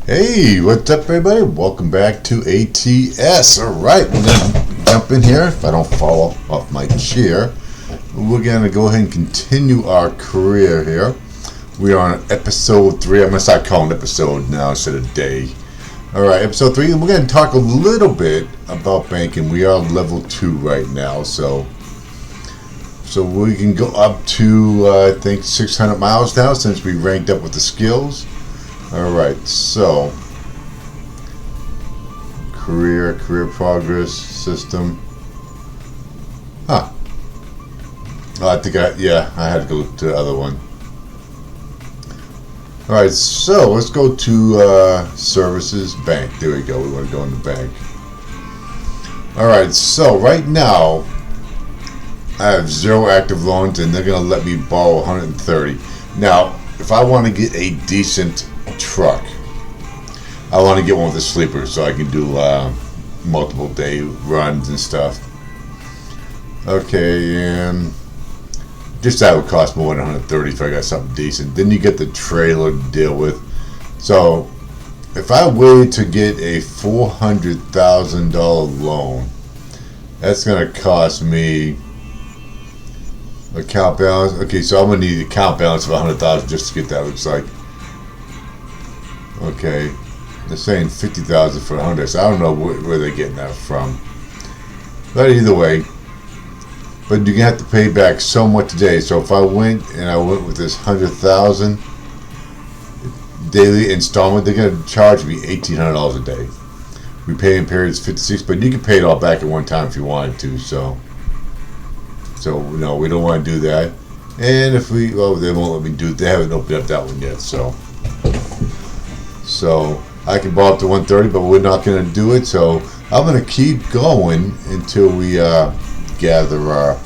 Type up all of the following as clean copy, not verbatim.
Hey, what's up, everybody? Welcome back to ATS. All right, we're gonna jump in here. If I don't fall off my chair, we're gonna go ahead and continue our career here. We are on episode 3. I'm gonna start calling episode now instead of day. All right, episode 3. We're gonna talk a little bit about banking. We are level 2 right now, so we can go up to I think 600 miles now since we ranked up with the skills. Alright, so career progress system. Oh, I think I had to go to the other one. Alright, so let's go to services, bank. There we go. We want to go in the bank. Alright, so right now I have 0 active loans and they're going to let me borrow 130. Now, if I want to get a decent truck, I want to get one with a sleeper so I can do multiple day runs and stuff. Okay, and just that would cost more than 130 if I got something decent. Then you get the trailer to deal with. So if I waited to get a $400,000 loan, that's going to cost me account balance. Okay, so I'm going to need an account balance of 100,000 just to get that. Looks like. Okay, they're saying 50,000 for 100. So I don't know where they're getting that from. But either way, but you're gonna have to pay back so much today. So if I went with this 100,000 daily installment, they're gonna charge me $1,800 a day. Repaying period is 56, but you can pay it all back at one time if you wanted to. So no, we don't want to do that. And if they won't let me do it. They haven't opened up that one yet. So I can borrow up to 130, but we're not going to do it. So I'm going to keep going until we gather our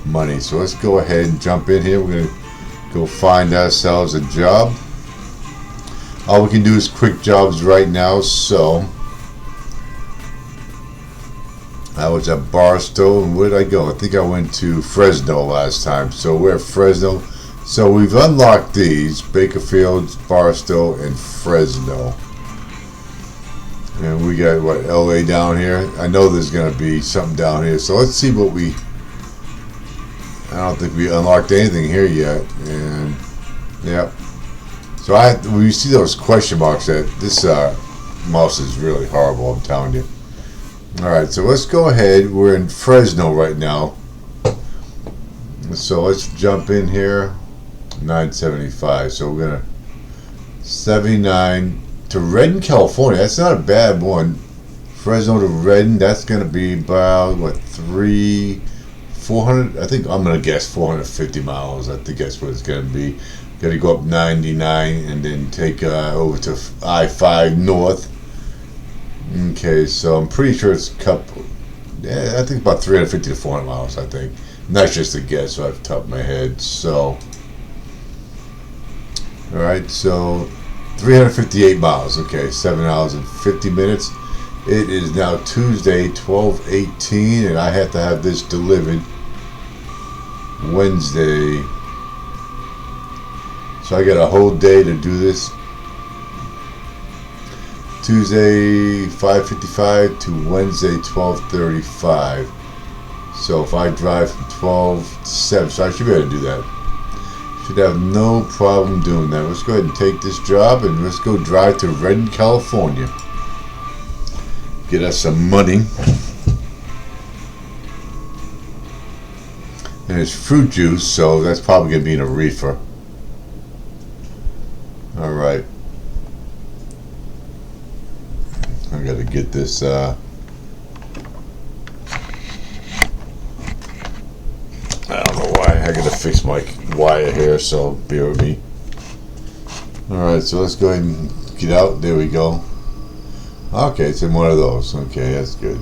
money. So let's go ahead and jump in here. We're going to go find ourselves a job. All we can do is quick jobs right now. So I was at Barstow, and where did I go? I think I went to Fresno last time. So we're at Fresno. So we've unlocked these: Bakerfield, Barstow, and Fresno. And we got what, LA down here? I know there's gonna be something down here. So let's see what I don't think we unlocked anything here yet. And yep. So when you see those question marks, that this mouse is really horrible, I'm telling you. Alright, so let's go ahead. We're in Fresno right now. So let's jump in here. 975. So we're gonna 79 to Redden, California. That's not a bad one. Fresno to Redden. That's gonna be about what, 400. I think I'm gonna guess 450 miles. I think that's what it's gonna be. Got to go up 99 and then take over to I-5 north. Okay, so I'm pretty sure it's I think about 350 to 400 miles. I think. And that's just a guess off the top of my head. So. Alright, so 358 miles. Okay, 7 hours and 50 minutes. It is now Tuesday, 12/18, and I have to have this delivered Wednesday. So I got a whole day to do this. Tuesday 5:55 to Wednesday 12:35. So if I drive from 12 to 7, so I should be able to do that. Should have no problem doing that. Let's go ahead and take this job and let's go drive to Redden, California. Get us some money. And it's fruit juice, so that's probably going to be in a reefer. Alright. I got to get this I don't know why. I gotta fix my wire here, so bear with me. Alright, so let's go ahead and get out. There we go. Okay, it's in one of those. Okay, that's good.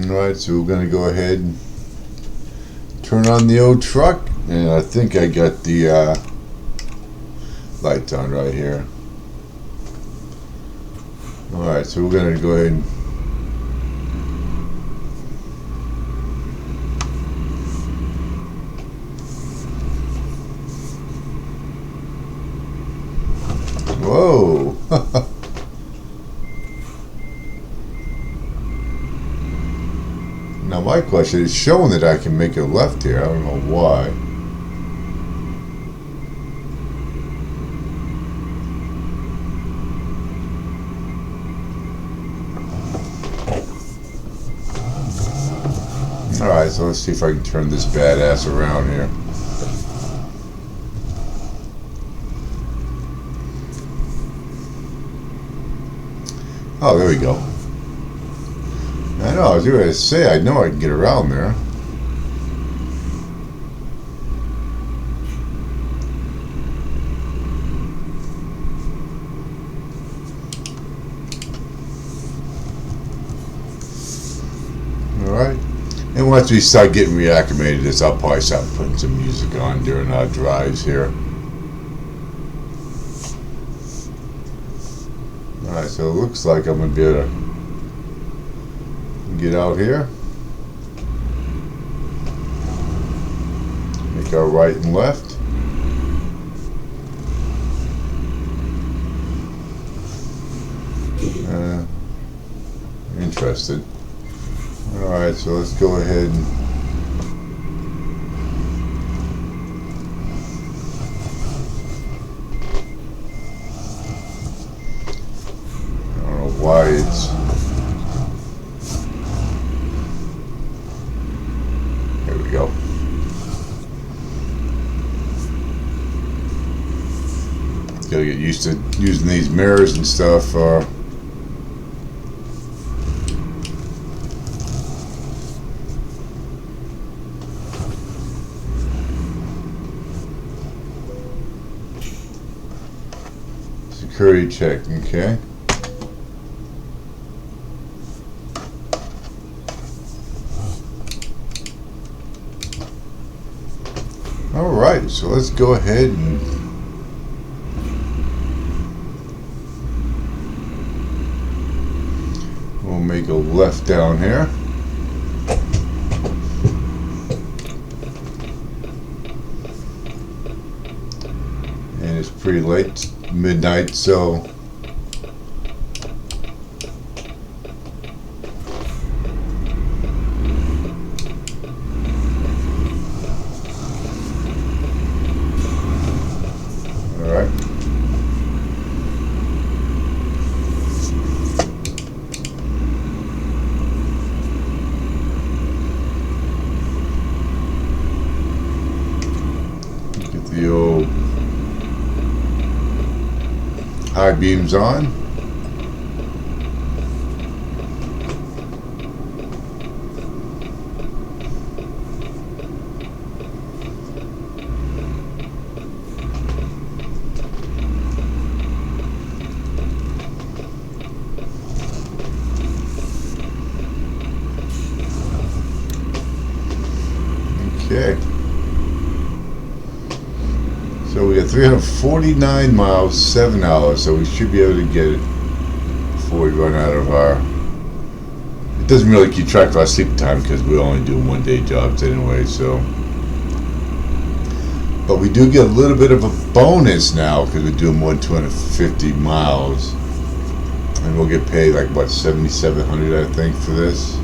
Alright, so we're gonna go ahead and turn on the old truck. And I think I got the lights on right here. Alright, so we're going to go ahead and Whoa. Now my question is showing that I can make a left here. I don't know why. Alright, so let's see if I can turn this badass around here. Oh, there we go. I know, I was going to say, I know I can get around there. Alright. And once we start getting reacclimated to this, I'll probably start putting some music on during our drives here. Alright, so it looks like I'm going to be able to get out here. Make our right and left. Interested. Alright, so let's go ahead and I don't know why it's there we go. Gotta get used to using these mirrors and stuff. Security check, okay. Alright, so let's go ahead and we'll make a left down here. And it's pretty late, midnight, so alright. Get the old high beams on. Okay. So we got 349 miles, 7 hours, so we should be able to get it before we run out of our... It doesn't really keep track of our sleep time because we're only doing one-day jobs anyway, so... But we do get a little bit of a bonus now because we're doing more than 250 miles. And we'll get paid like, what, $7,700 I think for this.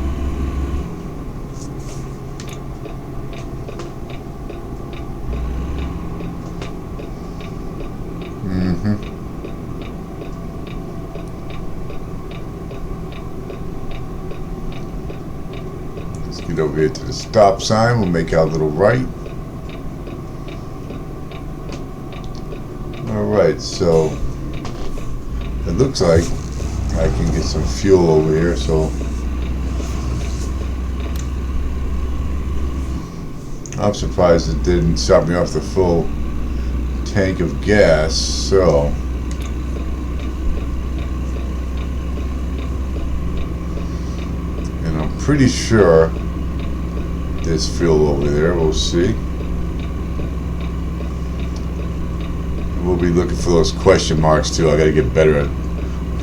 Let's get over here to the stop sign. We'll make our little right. Alright, so it looks like I can get some fuel over here, so I'm surprised it didn't stop me off the full tank of gas, so and I'm pretty sure there's fuel over there. We'll see. We'll be looking for those question marks too. I gotta get better at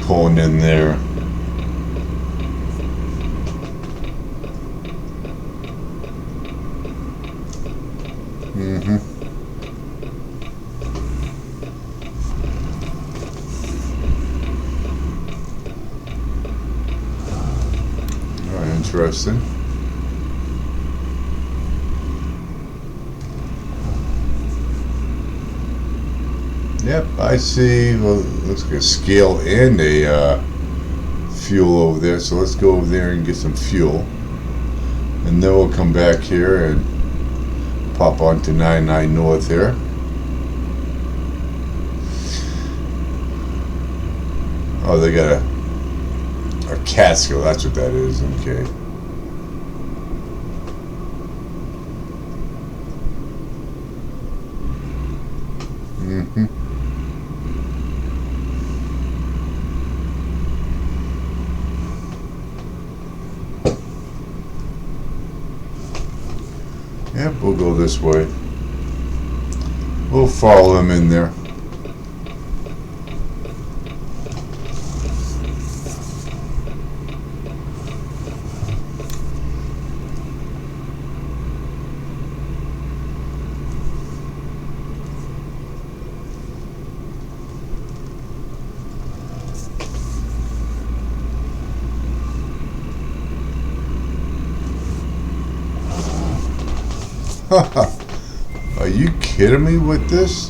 pulling in there. interesting. Yep, I see. Well, looks like a scale and a fuel over there. So let's go over there and get some fuel, and then we'll come back here and pop onto 99 North here. Oh, they got a Catskill. That's what that is. Okay. Mm-hmm. Yep, we'll go this way. We'll follow him in there. Are you kidding me with this?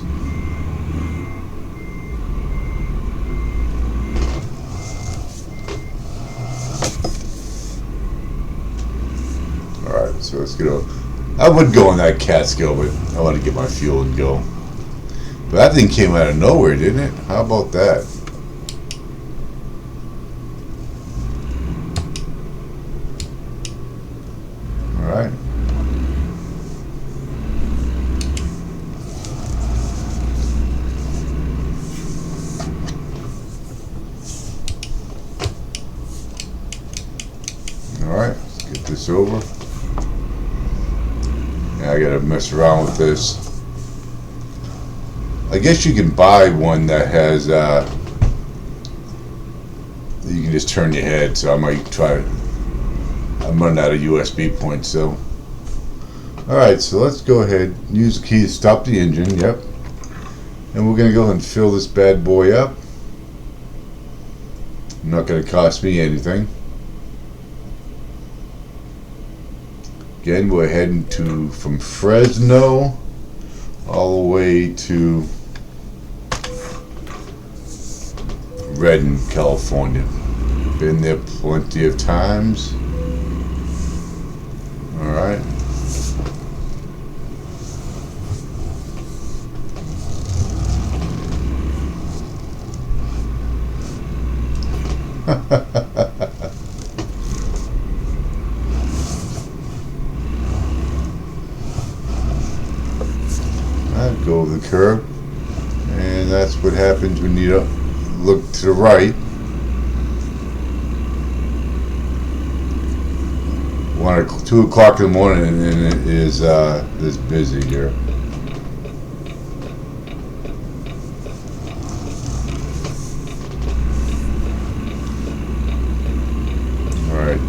Alright, so let's get over. I would go on that Catskill, but I want to get my fuel and go. But that thing came out of nowhere, didn't it? How about that? Alright. Alright, let's get this over. Yeah, I gotta mess around with this. I guess you can buy one that has, you can just turn your head, so I might try. I'm running out of USB points, so. Alright, so let's go ahead, use the key to stop the engine, yep. And we're gonna go ahead and fill this bad boy up. Not gonna cost me anything. Again, we're heading from Fresno all the way to Redden, California. Been there plenty of times. Alright. Go over the curb, and that's what happens when you look to the right. 1 or 2 o'clock in the morning, and it is this busy here. All right,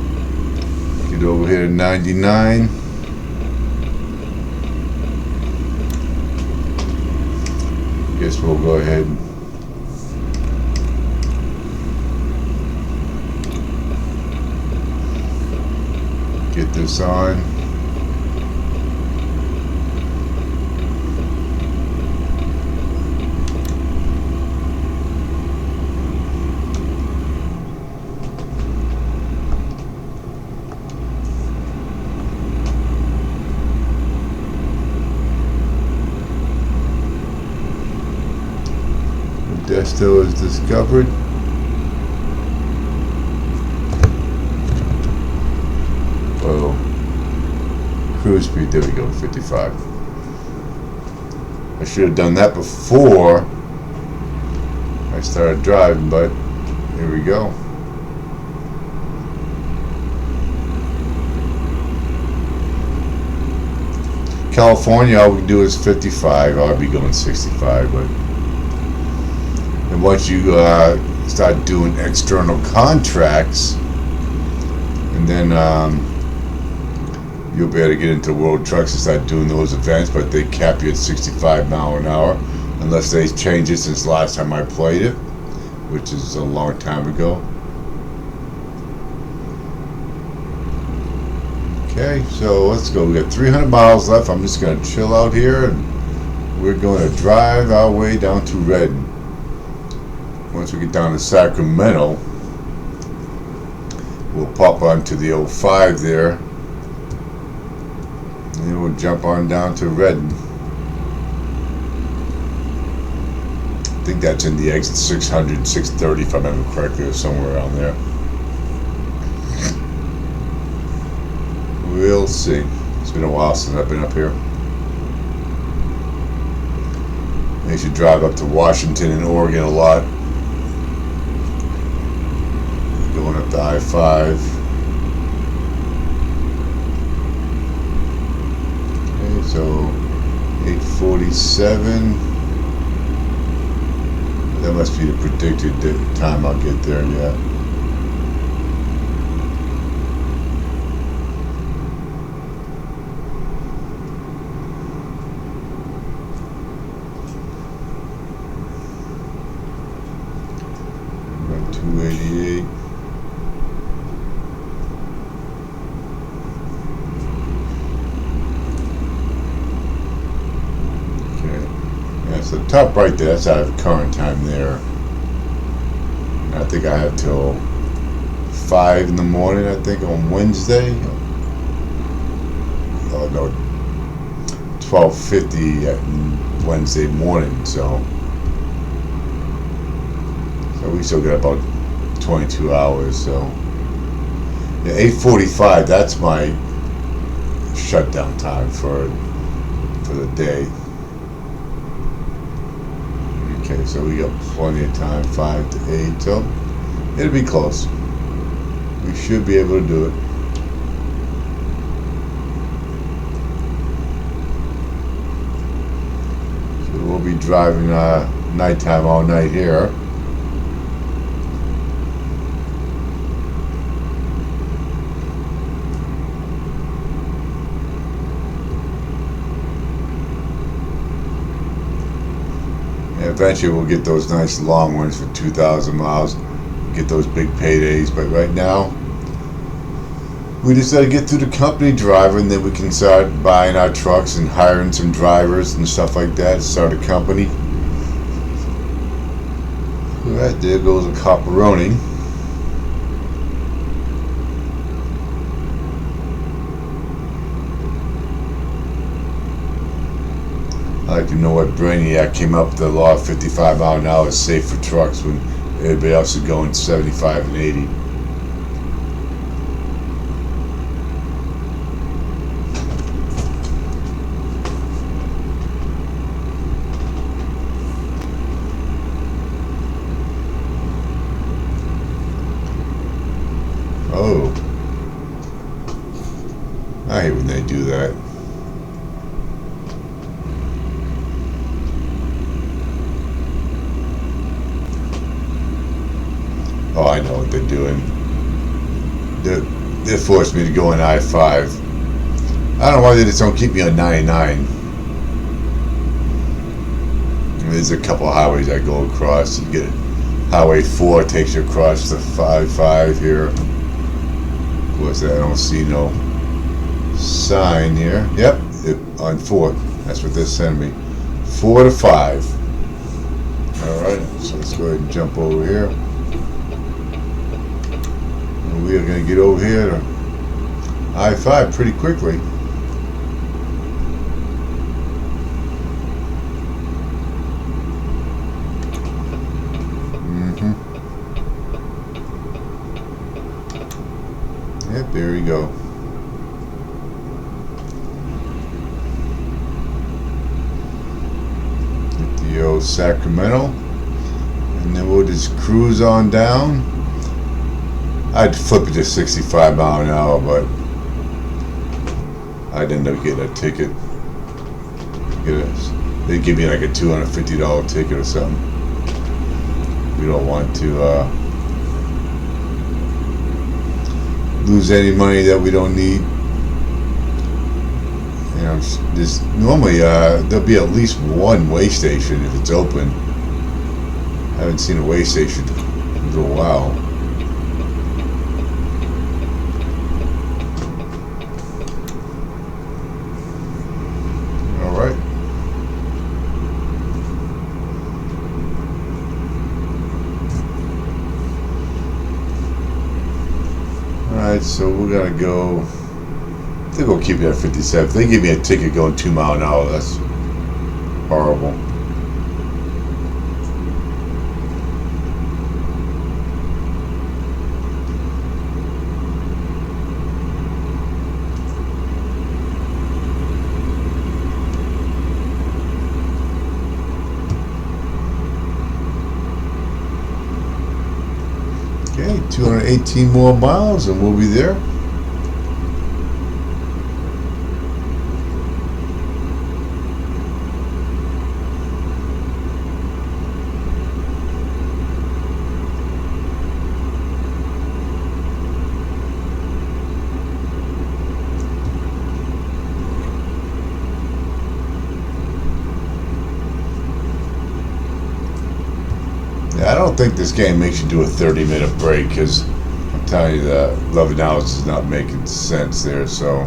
get over here to 99. Guess we'll go ahead and get this on. Desto is discovered. Whoa. Cruise speed, there we go, 55. I should have done that before I started driving, but here we go. California, all we do is 55. I'll be going 65, but. And once you start doing external contracts, and then you'll be able to get into World Trucks and start doing those events, but they cap you at 65 miles an hour, unless they changed it since last time I played it, which is a long time ago. Okay, so let's go. We got 300 miles left. I'm just going to chill out here, and we're going to drive our way down to Redden. Once we get down to Sacramento, we'll pop onto the 05 there, and then we'll jump on down to Redden. I think that's in the exit 600, 630 if I remember correctly, or somewhere around there. We'll see. It's been a while since I've been up here. I used to drive up to Washington and Oregon a lot. Going up the I-5. Okay, so 8:47. That must be the predicted time I'll get there, yeah. About 288. So the top right there, that's out of current time there. And I think I have till 5 in the morning, I think, on Wednesday. Oh no, 12:50 Wednesday morning, so we still got about 22 hours, so yeah, 8:45, that's my shutdown time for the day. Okay, so we got plenty of time, 5 to 8, so it'll be close. We should be able to do it. So we'll be driving nighttime all night here. Eventually we'll get those nice long ones for 2,000 miles, get those big paydays, but right now we just got to get through the company driver, and then we can start buying our trucks and hiring some drivers and stuff like that, start a company. Alright, there goes a copperoni. I like to know what brainiac came up with the law of 55 mile an hour is safe for trucks when everybody else is going 75 and 80. Oh, I hate when they do that. Oh, I know what they're doing. They're forcing me to go on I-5. I don't know why they just don't keep me on 99. There's a couple of highways I go across. You get Highway 4 takes you across the 5 here. Of course, I don't see no sign here. Yep, on 4. That's what they're sending me. 4 to 5. Alright, so let's go ahead and jump over here. We are going to get over here to I-5 pretty quickly. Yep, there we go. Get the old Sacramento, and then we'll just cruise on down. I'd flip it to 65 mile an hour, but I'd end up getting a ticket. They'd give me like a $250 ticket or something. We don't want to lose any money that we don't need. You know, normally there'll be at least one way station if it's open. I haven't seen a way station in a little while. Alright, so we're gonna go. I think we'll keep it at 57. If they give me a ticket going 2 miles an hour, that's horrible. Okay, 218 more miles and we'll be there. I don't think this game makes you do a 30-minute break, because I'm telling you that 11 hours is not making sense there. So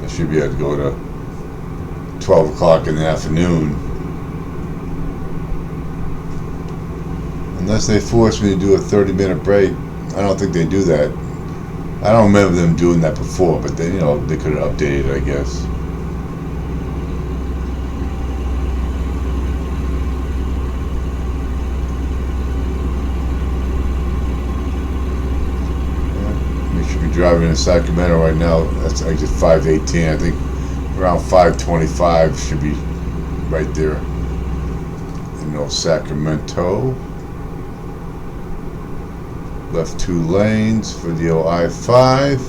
I should be able to go to 12 o'clock in the afternoon, unless they force me to do a 30-minute break. I don't think they do that. I don't remember them doing that before, but they, they could have updated it, I guess. Driving in Sacramento right now. That's exit 518. I think around 525 should be right there in Sacramento. Left 2 lanes for the I-5.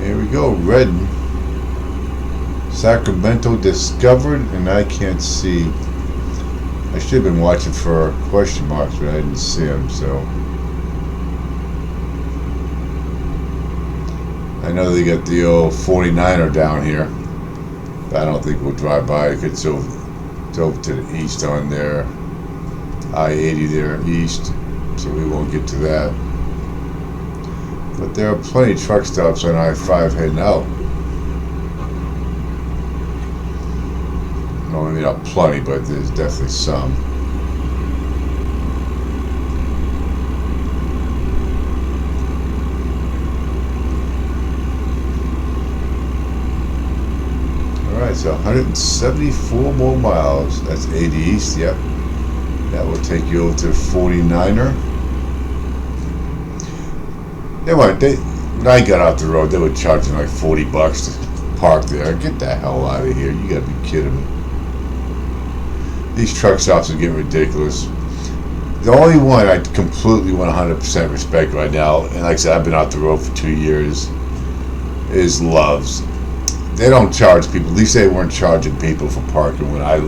Here we go, red. Sacramento discovered, and I can't see. I should have been watching for question marks, but I didn't see them, so. I know they got the old 49er down here, but I don't think we'll drive by. It's over to the east on there. I-80 there, east, so we won't get to that. But there are plenty of truck stops on I-5 heading out. No, maybe not plenty, but there's definitely some. Alright, so 174 more miles. That's 80 east, yep. That will take you over to the 49er. When I got out the road, they were charging like $40 to park there. Get the hell out of here. You gotta be kidding me. These truck stops are getting ridiculous. The only one I completely 100% respect right now, and like I said, I've been out the road for 2 years, is Love's. They don't charge people. At least they weren't charging people for parking when I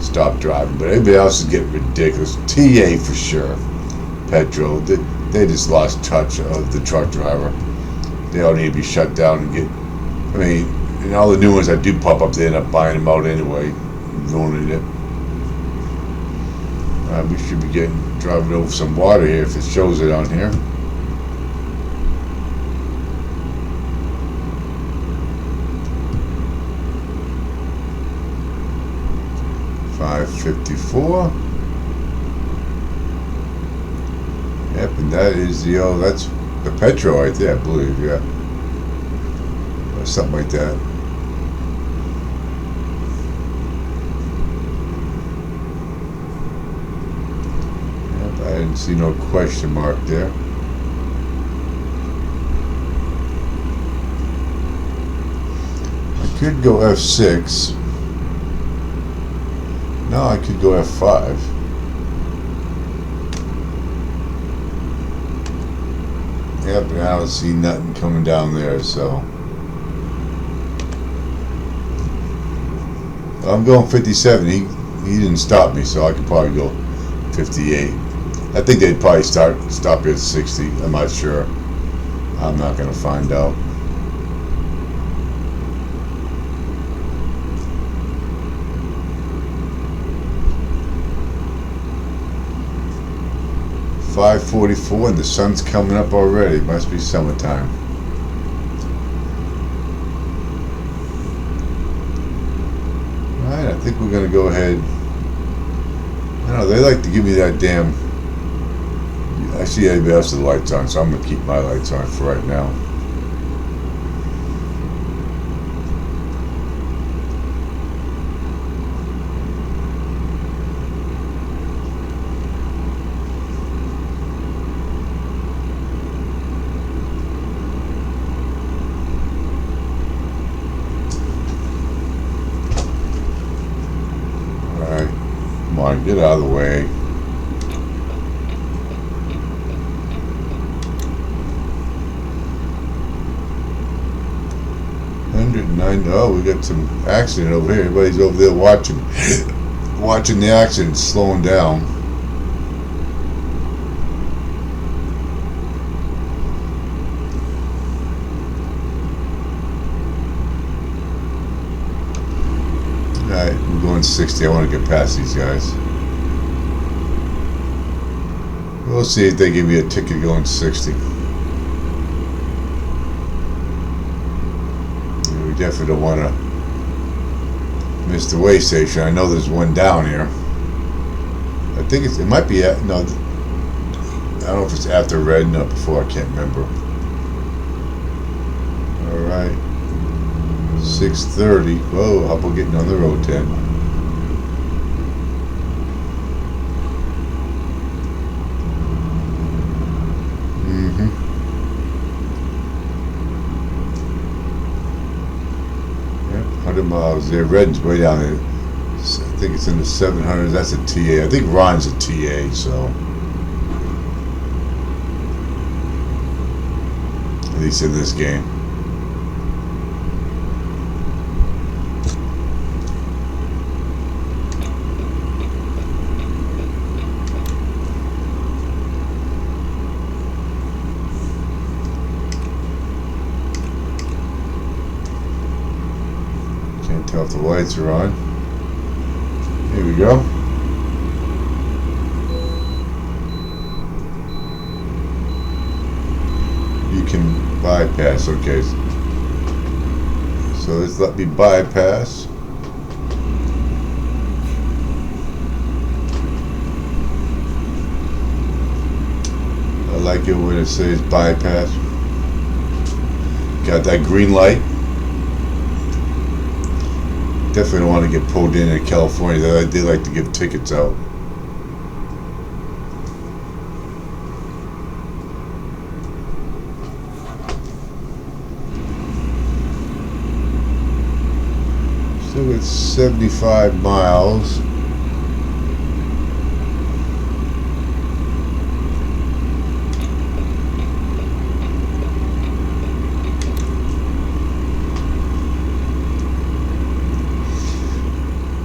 stopped driving. But everybody else is getting ridiculous. TA for sure. Petro. They just lost touch of the truck driver. They all need to be shut down and get. I mean, and all the new ones that do pop up, they end up buying them out anyway, ruining it. We should be driving over some water here if it shows it on here. $5.54. Yep, and that is that's the Petro right there, I believe, yeah. Or something like that. I didn't see no question mark there. I could go F6. No, I could go F5. Yep, and I don't see nothing coming down there, so. I'm going 57. He didn't stop me, so I could probably go 58. I think they'd probably stop here at 60. I'm not sure. I'm not going to find out. $5:44 and the sun's coming up already. Must be summertime. we're gonna go ahead. I don't know, they like to give me that damn. I see everybody else's lights on, so I'm gonna keep my lights on for right now. Alright, come on, get out of the way. Oh, we got some accident over here. Everybody's over there watching the accident, slowing down. Alright, we're going 60. I want to get past these guys. We'll see if they give me a ticket going 60. Definitely don't want to miss the way station. I know there's one down here. I think it might be at, no, I don't know if it's after red, no, before, I can't remember. Alright, 6:30. Whoa, how about getting on the road 10? Mm-hmm. 100 miles there. Red's way down there. I think it's in the 700s. That's a TA. I think Ron's a TA, so. At least in this game. Can't tell if the lights are on. Here we go. You can bypass, okay. So let's let me bypass. I like it when it says bypass. Got that green light. Definitely don't want to get pulled in California. They like to give tickets out. Still got 75 miles.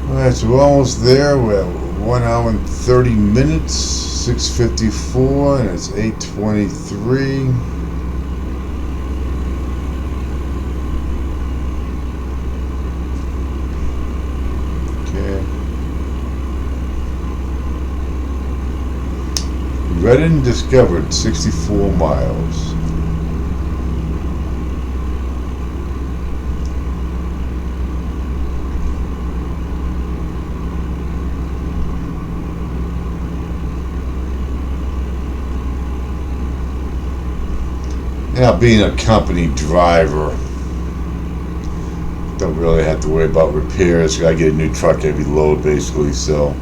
Alright, so we're almost there. We're at 1 hour and 30 minutes, 6:54, and it's 8:23. Okay. Read and discovered, 64 miles. Now, being a company driver, don't really have to worry about repairs. I get a new truck every load, basically. So,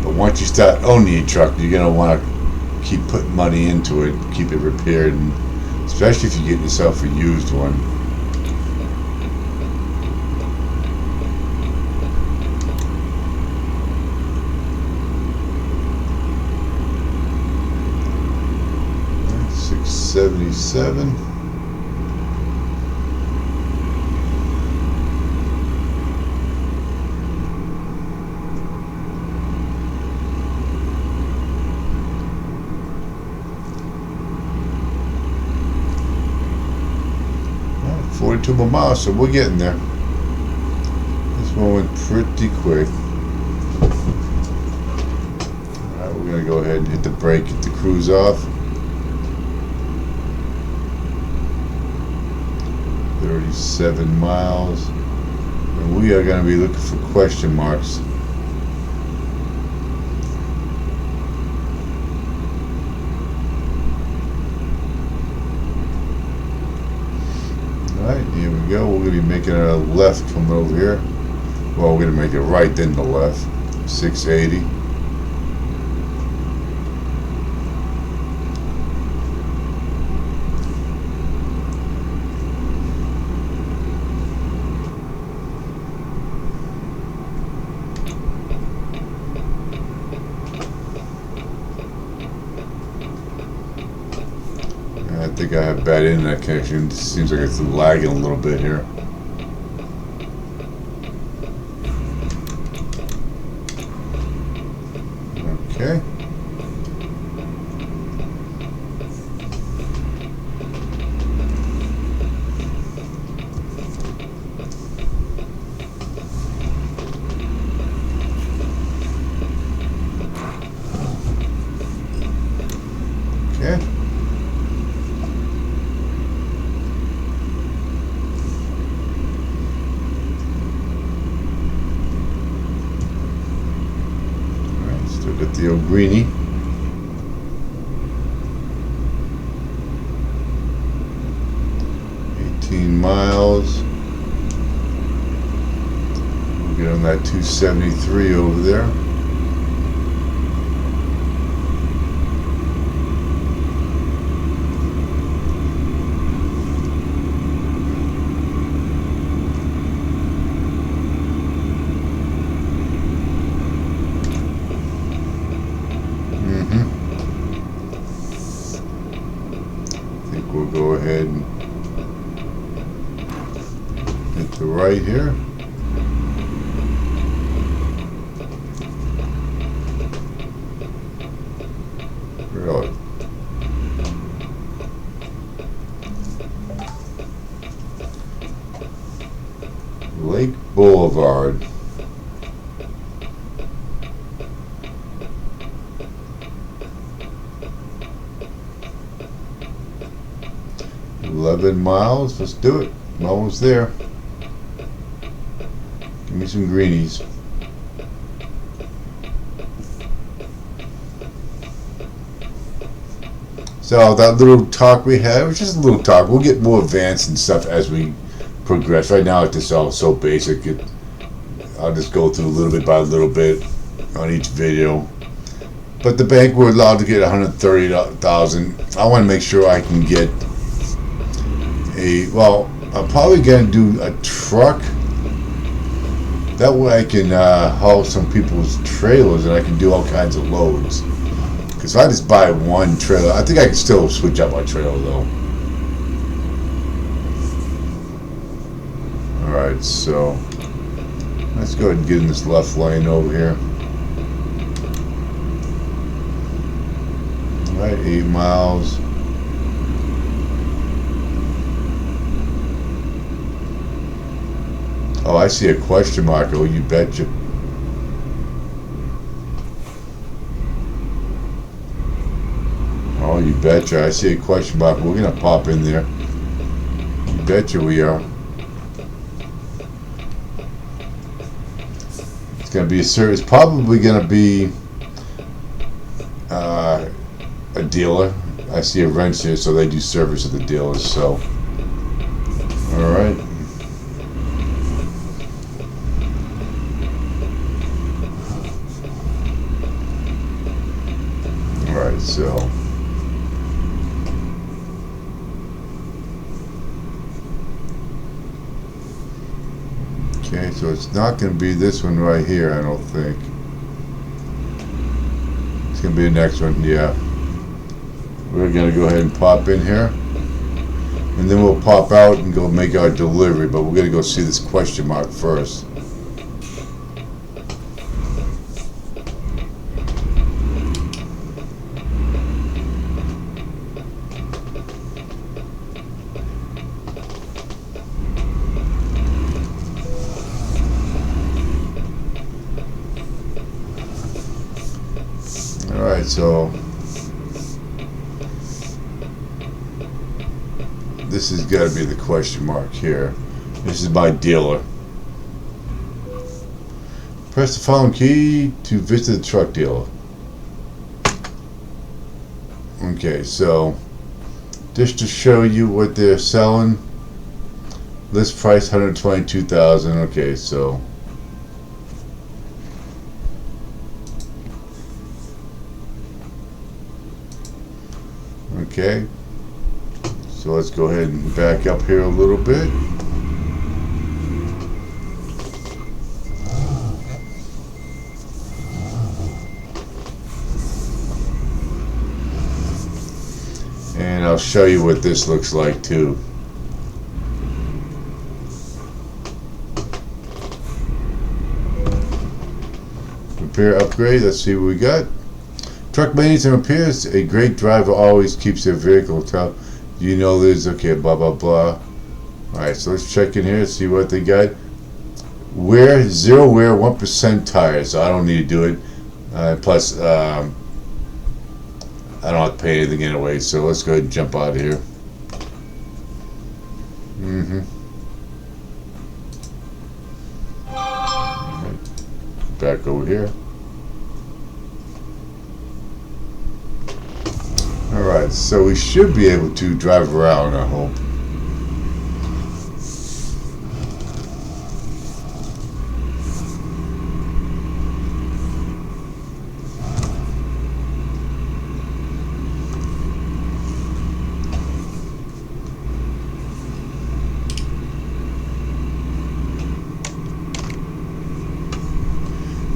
but once you start owning your truck, you're gonna want to keep putting money into it, keep it repaired, and especially if you get yourself a used one. $677. Well, 42 more miles, so we're getting there. This one went pretty quick. Alright, we're gonna go ahead and hit the brake, get the cruise off. 37 miles. And we are going to be looking for question marks. Alright, here we go. We're going to be making a left coming over here. Well, we're going to make it right, then the left. 680. I think I have bad internet connection. It seems like it's lagging a little bit here. Okay. Okay. Still got the old greenie. Miles. We'll get on that 273 over there. I think we'll go ahead and hit the right here. Really? Lake Boulevard. $11 miles. Let's do it. I'm almost there. Give me some greenies. So that little talk we had was just a little talk. We'll get more advanced and stuff as we progress. Right now it's just all so basic. I'll just go through a little bit by little bit on each video. But the bank, we're allowed to get $130,000. I want to make sure I can get well, I'm probably going to do a truck. That way I can haul some people's trailers and I can do all kinds of loads. Because if I just buy one trailer, I think I can still switch up my trailer though. Alright, so let's go ahead and get in this left lane over here. Alright, 8 miles. Oh, I see a question mark. Oh, you betcha. Oh, you betcha. I see a question mark. We're going to pop in there. You betcha we are. It's going to be a service. Probably going to be a dealer. I see a wrench here, so they do service at the dealers. So, all right. Alright, so okay, so it's not going to be this one right here, I don't think. It's going to be the next one, yeah. We're going to go ahead and pop in here, and then we'll pop out and go make our delivery, but we're going to go see this question mark first. Alright, so this has got to be the question mark here. This is my dealer. Press the following key to visit the truck dealer. Okay, so just to show you what they're selling. List price $122,000. Okay, so okay. So let's go ahead and back up here a little bit. And I'll show you what this looks like too. Repair upgrade, let's see what we got. Truck maintenance and repairs. A great driver always keeps their vehicle top. You know this, okay, blah blah blah. Alright, so let's check in here, see what they got. Wear, zero wear, 1% tires. So I don't need to do it. Plus, I don't have to pay anything anyway, so let's go ahead and jump out of here. Back over here. Alright, so we should be able to drive around, I hope.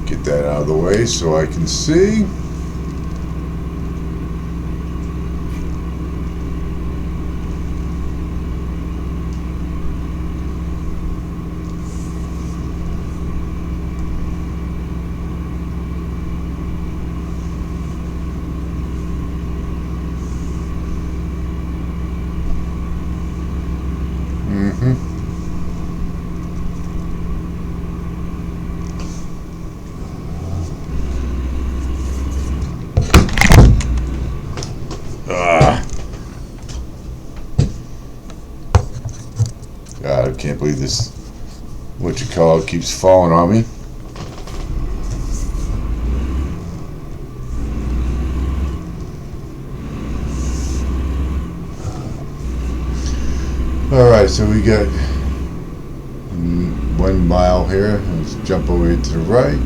Get that out of the way so I can see. God, I can't believe this, what you call it, keeps falling on me. Alright, so we got 1 mile here. Let's jump over here to the right.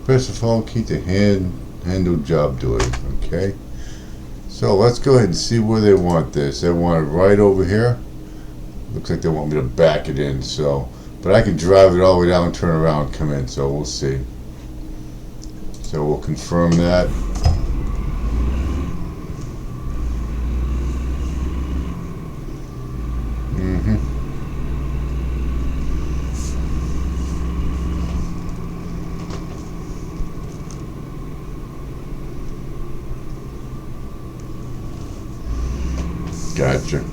Press the phone key to handle job delivery. Okay, so let's go ahead and see where they want this. They want it right over here. Looks like they want me to back it in, so, but I can drive it all the way down, turn around, and come in, so we'll see. So we'll confirm that. Gotcha.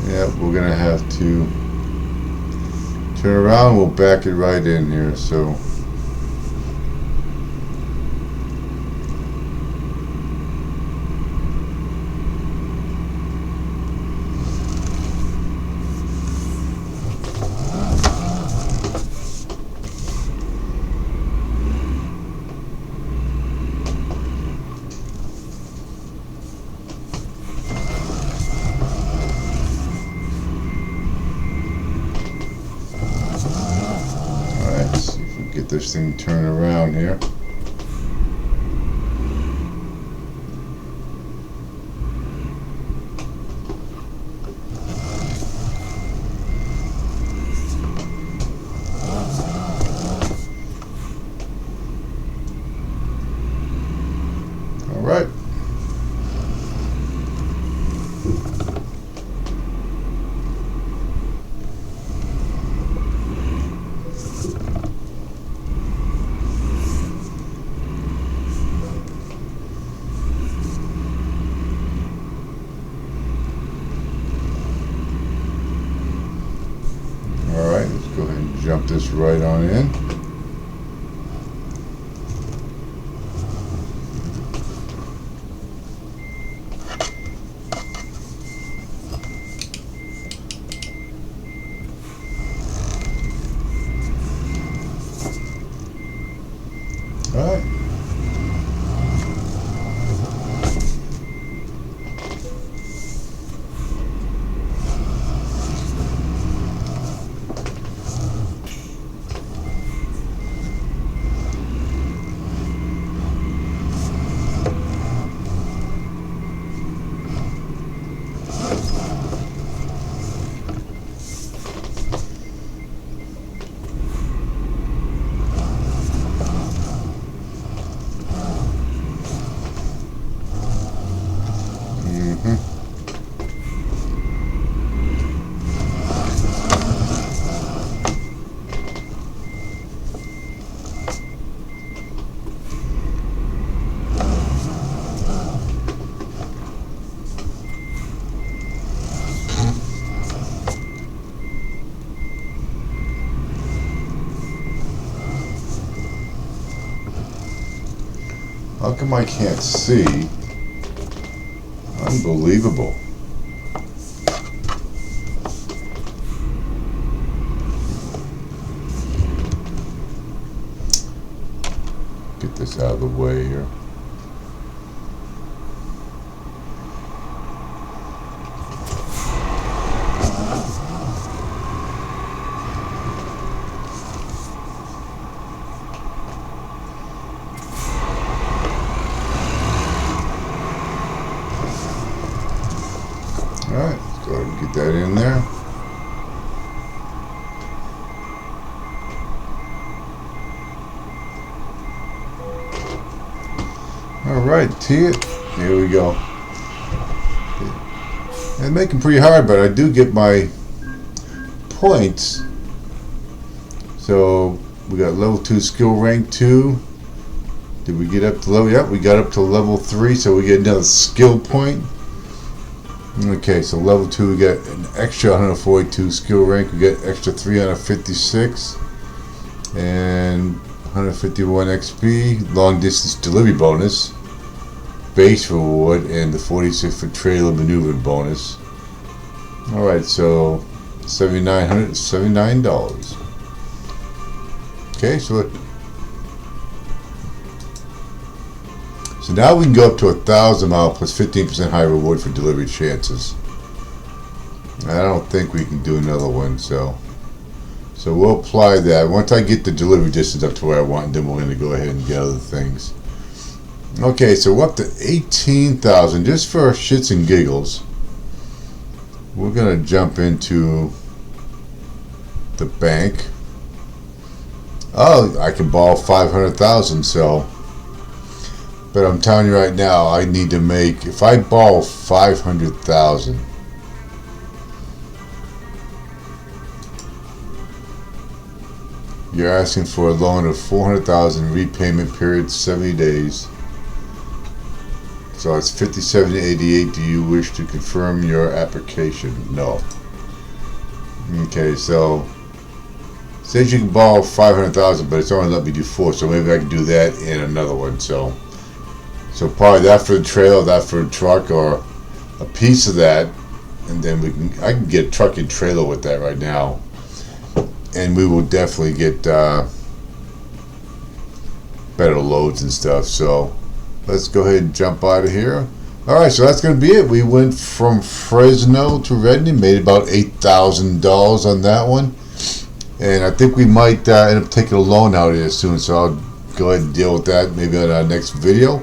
Yeah, we're gonna have to turn around. We'll back it right in here. So get this thing turned around here. Alright, let's go ahead and jump this right on in. Alright. How come I can't see? Unbelievable. Get this out of the way here. Alright, let's go ahead and get that in there. Alright, tee it. Here we go. And making pretty hard, but I do get my points. So we got level 2 skill rank 2. Did we get up to level? Yep, we got up to level 3, so we get another skill point. Okay, so level 2 we get an extra 142 skill rank, we get extra 356 and 151 XP, long distance delivery bonus, base reward, and the 46 for trailer maneuver bonus. Alright, so $7,979. Okay, so now we can go up to 1,000 miles plus 15% high reward for delivery chances. I don't think we can do another one, so we'll apply that. Once I get the delivery distance up to where I want, then we're going to go ahead and get other things. Okay, so we're up to 18,000 just for shits and giggles. We're going to jump into the bank. Oh, I can borrow 500,000, so. But I'm telling you right now, I need to make, if I borrow 500,000, you're asking for a loan of 400,000, repayment period 70 days. So it's 5788. Do you wish to confirm your application? No. Okay, so it says you can borrow 500,000, but it's only let me do 4, so maybe I can do that in another one. So probably that for the trailer, that for a truck, or a piece of that, and then I can get a truck and trailer with that right now, and we will definitely get better loads and stuff. So let's go ahead and jump out of here. Alright, so that's going to be it. We went from Fresno to Redney, made about $8,000 on that one, and I think we might end up taking a loan out of here soon, so I'll go ahead and deal with that maybe on our next video.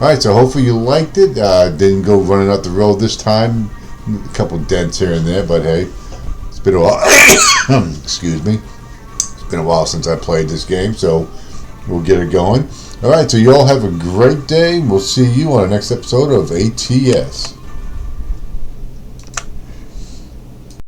Alright, so hopefully you liked it. Didn't go running up the road this time. A couple dents here and there, but hey, it's been a while. Excuse me. It's been a while since I played this game, so we'll get it going. Alright, so you all have a great day. We'll see you on the next episode of ATS.